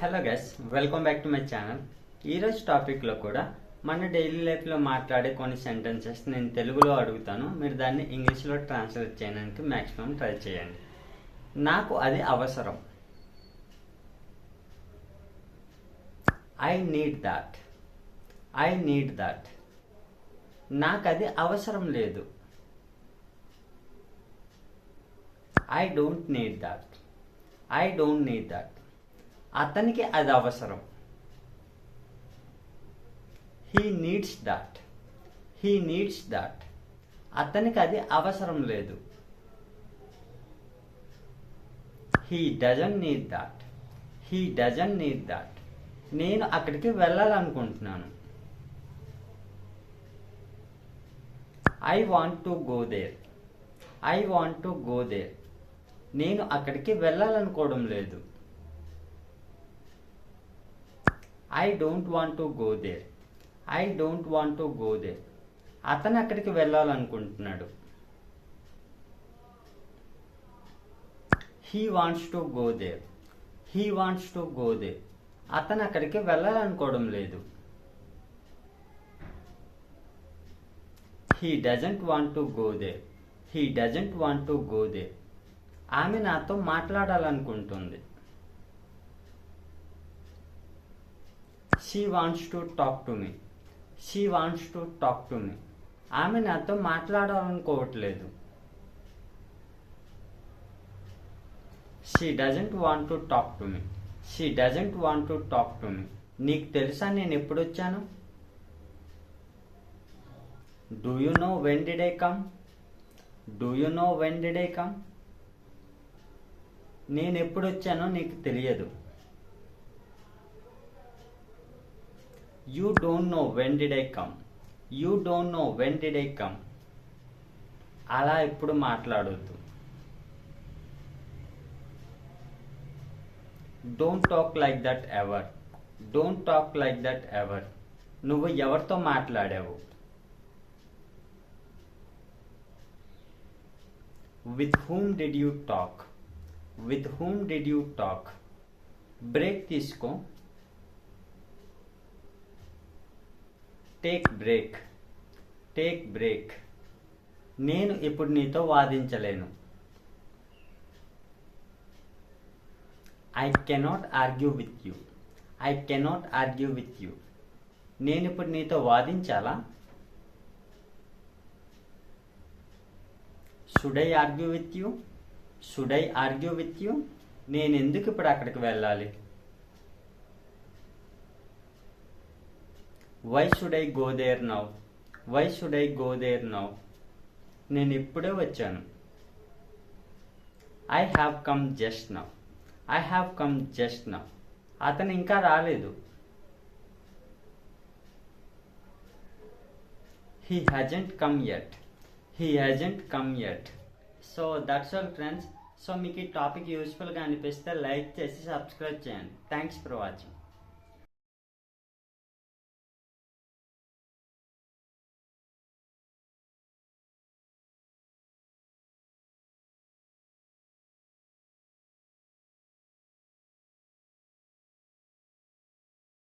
Hello guys, welcome back to my channel. ఈరోజు టాపిక్లో కూడా మన డైలీ లైఫ్లో మాట్లాడే కొన్ని సెంటెన్సెస్ నేను తెలుగులో అడుగుతాను. మీరు దాన్ని ఇంగ్లీష్లో ట్రాన్స్లేట్ చేయడానికి మ్యాక్సిమం ట్రై చేయండి. నాకు అది అవసరం. I need that. I need that. నాకు అది అవసరం లేదు. I don't need that. I don't need that. అతనికి అది అవసరం. He needs that. He needs that. అతనికి అది అవసరం లేదు. He doesn't need that. He doesn't need that. నేను అక్కడికి వెళ్ళాలనుకుంటున్నాను. I want to go there. I want to go there. నేను అక్కడికి వెళ్ళాలనుకోవడం లేదు. I don't want to go there. I don't want to go there. అతను అక్కడికి వెళ్ళాలనుకుంటున్నాడు. He wants to go there. He wants to go there. అతను అక్కడికి వెళ్ళాలనుకోవడం లేదు. He doesn't want to go there. He doesn't want to go there. ఆమె నాతో మాట్లాడాలనుకుంటుంది. She wants to talk to me. She wants to talk to me. ఆమె నాతో మాట్లాడాలనుకోవట్లేదు. She doesn't want to talk to me. She doesn't want to talk to me. నీకు తెలుసా నేను ఎప్పుడు వచ్చాను? Do you know when did I come? Do you know when did I come? నేను ఎప్పుడు వచ్చానో నీకు తెలియదు. You don't know when did I come. You don't know when did I come. అలా ఎప్పుడు మాట్లాడొద్దు. Don't talk like that ever. Don't talk like that ever. నువ్వు ఎవరితో మాట్లాడావు? With whom did you talk? With whom did you talk? Break తీసుకో. Take break. Take break. నేను ఇప్పుడు నీతో వాదించలేను. I cannot argue with you. I cannot argue with you. నేను ఇప్పుడు నీతో వాదించాలా? Should I argue with you? Should I argue with you? నేను ఎందుకు ఇప్పుడు అక్కడికి వెళ్ళాలి? Why should I go there now? Why should I go there now? నేను ఇప్పుడే వచ్చాను. I have come just now. I have come just now. అతను ఇంకా రాలేదు. He hasn't come yet. He hasn't come yet. So that's all friends. So మీకు ఈ topic యూస్ఫుల్గా అనిపిస్తే లైక్ చేసి సబ్స్క్రైబ్ చేయండి. Thanks for watching.